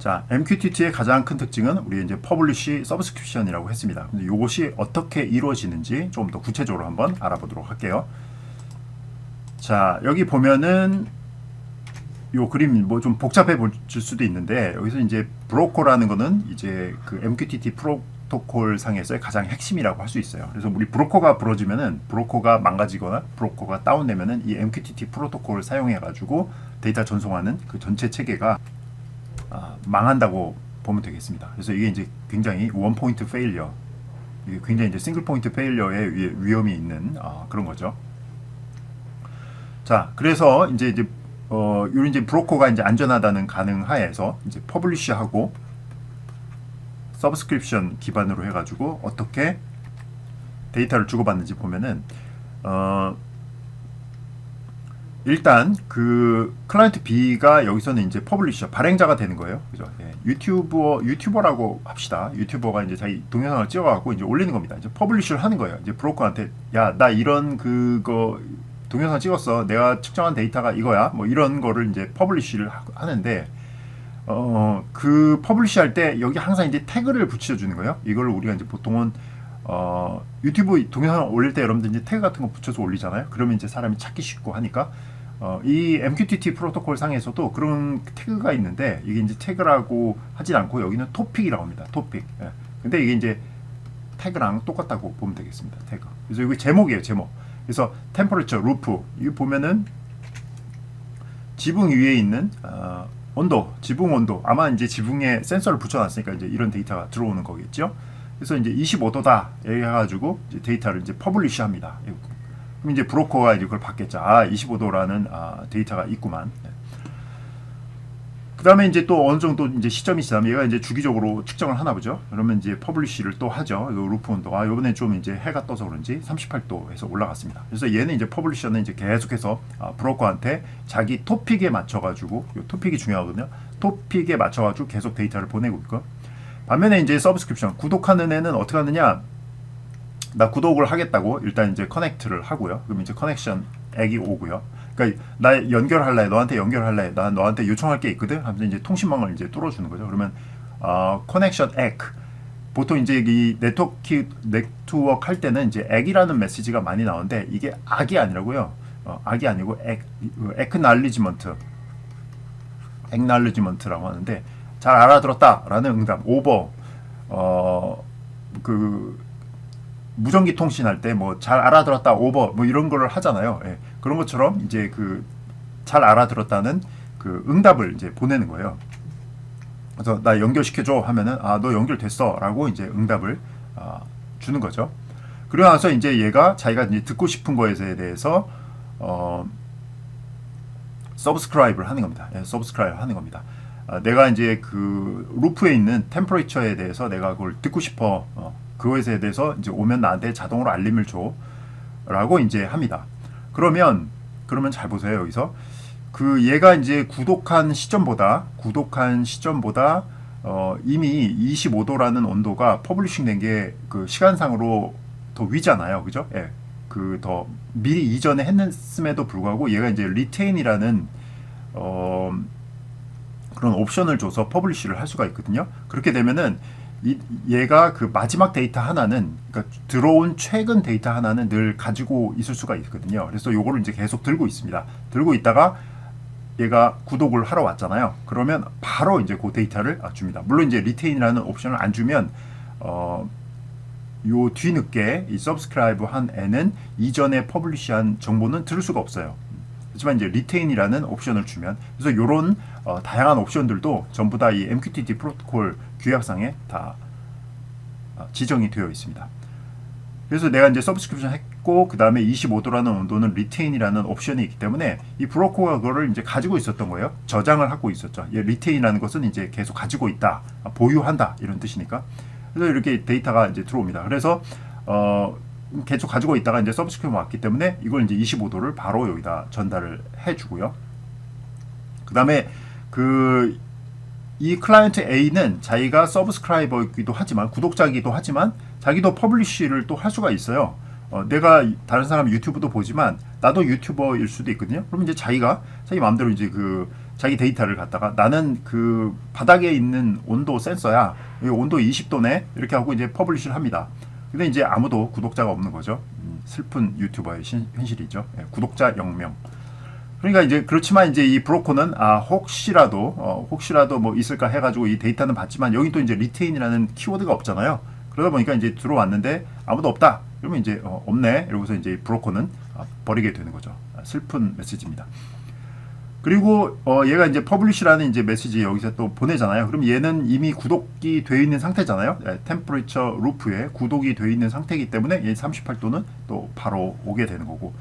자, MQTT의 가장 큰 특징은 우리 이제 퍼블리시 서브스크립션이라고 했습니다. 근데 이것이 어떻게 이루어지는지 좀 더 구체적으로 한번 알아보도록 할게요. 자, 여기 보면은 요 그림 뭐 좀 복잡해 보일 수도 있는데, 여기서 이제 브로커라는 거는 이제 그 MQTT 프로토콜 상에서의 가장 핵심이라고 할 수 있어요. 그래서 우리 브로커가 부러지면은, 브로커가 망가지거나 브로커가 다운되면은 이 MQTT 프로토콜을 사용해 가지고 데이터 전송하는 그 전체 체계가 망한다고 보면 되겠습니다. 그래서 이게 이제 굉장히 원 포인트 페일리어, 이게 굉장히 이제 싱글 포인트 페일리어의 위험이 있는 그런 거죠. 자, 그래서 이제 요런 이제 브로커가 이제 안전하다는 가능 하에서 이제 퍼블리시하고 서브스크립션 기반으로 해가지고 어떻게 데이터를 주고받는지 보면은 일단 그 클라이언트 B가 여기서는 이제 퍼블리셔 발행자가 되는 거예요. 그죠? 예, 유튜버라고 합시다. 유튜버가 이제 자기 동영상을 찍어갖고 이제 올리는 겁니다. 이제 퍼블리셔를 하는 거예요. 이제 브로커한테 야, 나 이런 그거 동영상 찍었어. 내가 측정한 데이터가 이거야. 뭐 이런 거를 이제 퍼블리시를 하는데, 그 퍼블리시 할 때 여기 항상 이제 태그를 붙여주는 거예요. 이걸 우리가 이제 보통은 유튜브 동영상 올릴 때 여러분들 이제 태그 같은 거 붙여서 올리잖아요. 그러면 이제 사람이 찾기 쉽고 하니까 이 MQTT 프로토콜 상에서도 그런 태그가 있는데, 이게 이제 태그라고 하진 않고 여기는 토픽이라고 합니다. 토픽. 예. 근데 이게 이제 태그랑 똑같다고 보면 되겠습니다. 태그. 그래서 이게 제목이에요. 제목. 그래서 temperature, roof, 이거 보면은 지붕 위에 있는 온도, 지붕 온도. 아마 이제 지붕에 센서를 붙여놨으니까 이제 이런 데이터가 들어오는 거겠죠. 그래서 이제 25도다 해가지고 이제 데이터를 이제 퍼블리시합니다. 그럼 이제 브로커가 이제 그걸 받겠죠. 25도라는 데이터가 있구만. 그 다음에 이제 또 어느 정도 이제 시점이 지나면 얘가 이제 주기적으로 측정을 하나 보죠. 그러면 이제 퍼블리시를 또 하죠. 이 루프 온도가 요번에 좀 이제 해가 떠서 그런지 38도에서 올라갔습니다. 그래서 얘는 이제 퍼블리셔는 이제 계속해서 브로커한테 자기 토픽에 맞춰가지고, 요 토픽이 중요하거든요. 토픽에 맞춰가지고 계속 데이터를 보내고 있고, 반면에 이제 서브스크립션 구독하는 애는 어떻게 하느냐? 나 구독을 하겠다고 일단 이제 커넥트를 하고요. 그럼 이제 커넥션 액이 오고요. 그러니까 나 연결할래, 너한테 연결할래, 나 너한테 요청할 게 있거든 하면서 이제 통신망을 이제 뚫어주는 거죠. 그러면 커넥션 액, 보통 이제 이 네트워크 할 때는 이제 액이라는 메시지가 많이 나오는데, 이게 악이 아니라고요. 악이 아니고 액날리지먼트라고 하는데, 잘 알아들었다라는 응답, 오버, 무전기 통신할 때 뭐 잘 알아들었다, 오버, 뭐 이런 거를 하잖아요. 예. 그런 것처럼 이제 그 잘 알아들었다는 그 응답을 이제 보내는 거예요. 그래서 나 연결시켜줘 하면은 너 연결됐어라고 이제 응답을 주는 거죠. 그러고 나서 이제 얘가 자기가 이제 듣고 싶은 거에 대해서 서브스크라이브를 하는 겁니다. 예, 서브스크라이브 하는 겁니다. 내가 이제 그 루프에 있는 템퍼레이처에 대해서 내가 그걸 듣고 싶어. 그것에 대해서 이제 오면 나한테 자동으로 알림을 줘. 라고 이제 합니다. 그러면 잘 보세요. 여기서. 그 얘가 이제 구독한 시점보다 이미 25도라는 온도가 퍼블리싱 된 게 그 시간상으로 더 위잖아요. 그죠? 예. 그 더 미리 이전에 했음에도 불구하고 얘가 이제 리테인이라는 그런 옵션을 줘서 퍼블리시를 할 수가 있거든요. 그렇게 되면은 얘가 그 마지막 데이터 하나는, 그러니까 들어온 최근 데이터 하나는 늘 가지고 있을 수가 있거든요. 그래서 요거를 이제 계속 들고 있습니다. 들고 있다가 얘가 구독을 하러 왔잖아요. 그러면 바로 이제 그 데이터를 줍니다. 물론 이제 리테인이라는 옵션을 안 주면 요 뒤늦게 이 서브스크라이브 한 애는 이전에 퍼블리시한 정보는 들을 수가 없어요. 하지만 이제 리테인이라는 옵션을 주면, 그래서 요런 다양한 옵션들도 전부 다 이 MQTT 프로토콜 규약상에 다 지정이 되어 있습니다. 그래서 내가 이제 서브스크립션 했고, 그 다음에 25도라는 온도는 리테인이라는 옵션이 있기 때문에 이 브로커가 그거를 이제 가지고 있었던 거예요. 저장을 하고 있었죠. 리테인이라는 것은 이제 계속 가지고 있다, 보유한다, 이런 뜻이니까. 그래서 이렇게 데이터가 이제 들어옵니다. 그래서 계속 가지고 있다가 이제 서브스크립션 왔기 때문에 이걸 이제 25도를 바로 여기다 전달을 해주고요. 그 다음에 이 클라이언트 A는 자기가 서브스크라이버이기도 하지만, 구독자이기도 하지만, 자기도 퍼블리시를 또 할 수가 있어요. 내가 다른 사람 유튜브도 보지만 나도 유튜버일 수도 있거든요. 그럼 이제 자기 마음대로 이제 자기 데이터를 갖다가 나는 그 바닥에 있는 온도 센서야. 온도 20도네. 이렇게 하고 이제 퍼블리시를 합니다. 근데 이제 아무도 구독자가 없는 거죠. 슬픈 유튜버의 현실이죠. 예, 구독자 0명. 그러니까 이제 그렇지만 이제 이 브로커는 혹시라도 뭐 있을까 해가지고 이 데이터는 받지만 여기 또 이제 리테인이라는 키워드가 없잖아요. 그러다 보니까 이제 들어왔는데 아무도 없다. 그러면 이제 없네. 이러고서 이제 브로커는 버리게 되는 거죠. 슬픈 메시지입니다. 그리고 얘가 이제 퍼블리시라는 이제 메시지 여기서 또 보내잖아요. 그럼 얘는 이미 구독이 되어 있는 상태잖아요. 템퍼레처 루프에 구독이 되어 있는 상태이기 때문에 얘 38도는 또 바로 오게 되는 거고.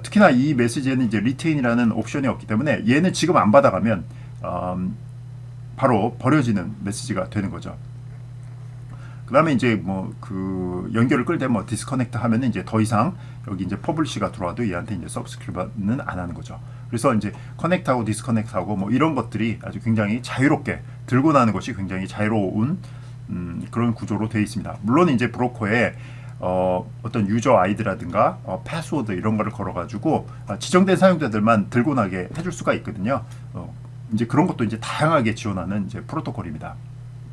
특히나 이 메시지에는 이제 리테인이라는 옵션이 없기 때문에 얘는 지금 안 받아가면 바로 버려지는 메시지가 되는 거죠. 그 다음에 이제 뭐 그 연결을 끌 때 뭐 디스커넥트 하면 이제 더 이상 여기 이제 퍼블리시가 들어와도 얘한테 이제 서브스크립트는 안 하는 거죠. 그래서 이제 커넥트하고 디스커넥트하고 뭐 이런 것들이 아주 굉장히 자유롭게 들고 나는 것이 굉장히 자유로운 그런 구조로 되어 있습니다. 물론 이제 브로커에 어떤 유저 아이디라든가 패스워드 이런 거를 걸어가지고 지정된 사용자들만 들고 나게 해줄 수가 있거든요. 이제 그런 것도 이제 다양하게 지원하는 이제 프로토콜입니다.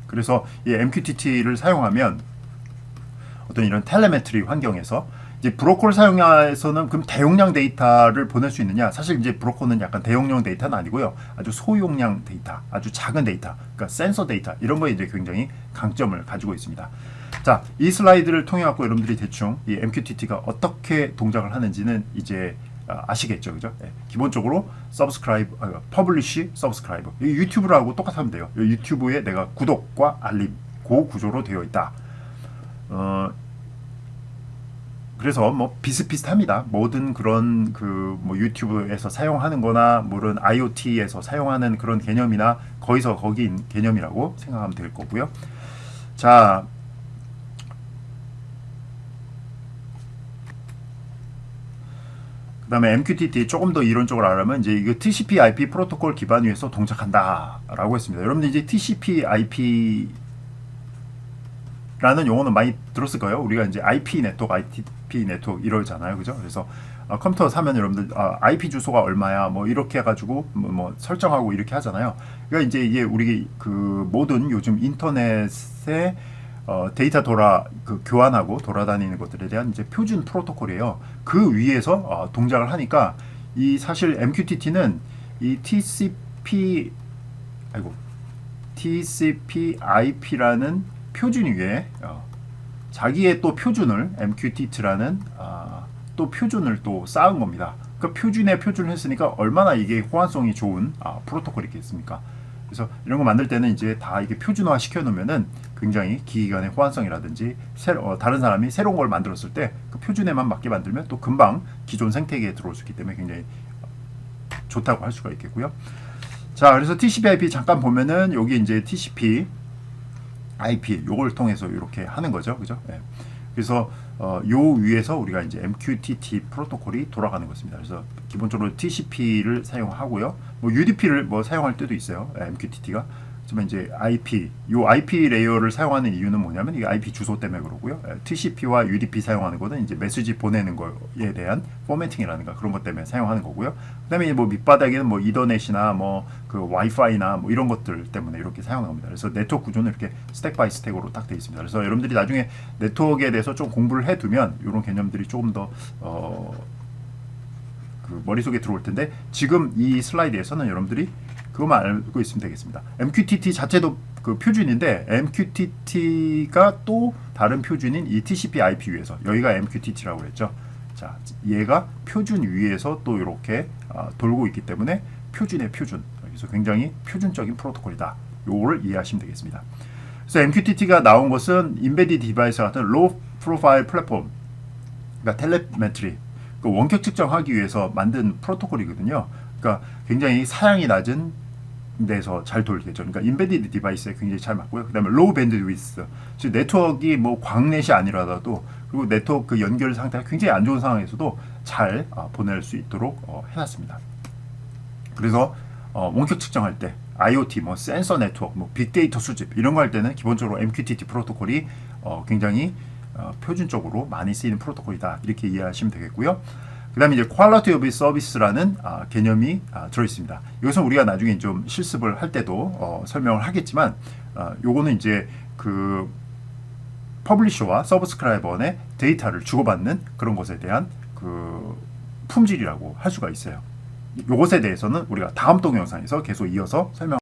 그래서 이 MQTT를 사용하면 어떤 이런 텔레메트리 환경에서 이제 브로커를 사용해서는 그럼 대용량 데이터를 보낼 수 있느냐? 사실 이제 브로커는 약간 대용량 데이터는 아니고요. 아주 소용량 데이터, 아주 작은 데이터, 그러니까 센서 데이터 이런 거에 이제 굉장히 강점을 가지고 있습니다. 자, 이 슬라이드를 통해 갖고 여러분들이 대충 이 MQTT가 어떻게 동작을 하는지는 이제 아시겠죠, 그죠? 네. 기본적으로 퍼블리시, 서브스크라이브. 유튜브라고 똑같하면 돼요. 유튜브에 내가 구독과 알림, 그 구조로 되어 있다. 그래서 뭐 비슷비슷합니다. 모든 그런 그 뭐 유튜브에서 사용하는 거나 뭐런 IoT에서 사용하는 그런 개념이나 거기서 거기인 개념이라고 생각하면 될 거고요. 자, 그 다음에 MQTT 조금 더 이론적으로 알아보면 이제 이거 TCP/IP 프로토콜 기반 위에서 동작한다라고 했습니다. 여러분들 이제 TCP/IP 라는 용어는 많이 들었을 거예요. 우리가 이제 IP 네트워크, ITP 네트워크 이러잖아요, 그죠? 그래서 컴퓨터 사면 여러분들 IP 주소가 얼마야, 뭐 이렇게 해가지고 뭐 설정하고 이렇게 하잖아요. 그러니까 이제 이게 우리 그 모든 요즘 인터넷에 데이터 교환하고 돌아다니는 것들에 대한 이제 표준 프로토콜이에요. 그 위에서 동작을 하니까 이 사실 MQTT는 이 TCP/IP라는 표준 위에 자기의 또 표준을 MQTT라는 또 표준을 또 쌓은 겁니다. 그 표준에 표준을 했으니까 얼마나 이게 호환성이 좋은 프로토콜이겠습니까? 그래서 이런 거 만들 때는 이제 다 이게 표준화 시켜 놓으면은 굉장히 기기간의 호환성이라든지 다른 사람이 새로운 걸 만들었을 때 그 표준에만 맞게 만들면 또 금방 기존 생태계에 들어올 수 있기 때문에 굉장히 좋다고 할 수가 있겠고요. 자, 그래서 TCP/IP 잠깐 보면은 여기 이제 TCP/IP 요걸 통해서 이렇게 하는 거죠, 그죠? 네. 그래서 요 위에서 우리가 이제 MQTT 프로토콜이 돌아가는 것입니다. 그래서 기본적으로 TCP를 사용하고요. 뭐 UDP를 뭐 사용할 때도 있어요. MQTT가. 하지만 이제 요 IP 레이어를 사용하는 이유는 뭐냐면 이게 IP 주소 때문에 그러고요. TCP와 UDP 사용하는 거는 이제 메시지 보내는 거에 대한 포매팅이라든가 그런 것 때문에 사용하는 거고요. 그다음에 뭐 밑바닥에는 뭐 이더넷이나 뭐 그 와이파이나 뭐 이런 것들 때문에 이렇게 사용하는 겁니다. 그래서 네트워크 구조는 이렇게 스택 바이 스택으로 딱 되어 있습니다. 그래서 여러분들이 나중에 네트워크에 대해서 좀 공부를 해두면 이런 개념들이 조금 더 그 머릿속에 들어올 텐데 지금 이 슬라이드에서는 여러분들이 그것만 알고 있으면 되겠습니다. MQTT 자체도 그 표준인데 MQTT가 또 다른 표준인 이 TCP/IP 위에서 여기가 MQTT라고 그랬죠. 자, 얘가 표준 위에서 또 이렇게 돌고 있기 때문에 표준의 표준. 그래서 굉장히 표준적인 프로토콜이다. 요거를 이해하시면 되겠습니다. 그래서 MQTT가 나온 것은 인베디드 디바이스 같은 로우 프로파일 플랫폼, 그러니까 텔레메트리, 그 원격 측정하기 위해서 만든 프로토콜이거든요. 그러니까 굉장히 사양이 낮은 데서 잘 돌겠죠. 그러니까 인베디드 디바이스에 굉장히 잘 맞고요. 그다음에 로우 밴드위스, 즉 네트워크가 뭐 광넷이 아니라도 그리고 네트워크 그 연결 상태가 굉장히 안 좋은 상황에서도 잘 보낼 수 있도록 해놨습니다. 그래서 원격 측정할 때 IoT, 뭐 센서 네트워크, 뭐 빅데이터 수집 이런 거 할 때는 기본적으로 MQTT 프로토콜이 굉장히 표준적으로 많이 쓰이는 프로토콜이다 이렇게 이해하시면 되겠고요. 그 다음에 이제 quality of service라는 개념이 들어있습니다. 이것은 우리가 나중에 좀 실습을 할 때도 설명을 하겠지만, 요거는 이제 그 퍼블리셔와 서브스크라이버의 데이터를 주고받는 그런 것에 대한 그 품질이라고 할 수가 있어요. 요것에 대해서는 우리가 다음 동영상에서 계속 이어서 설명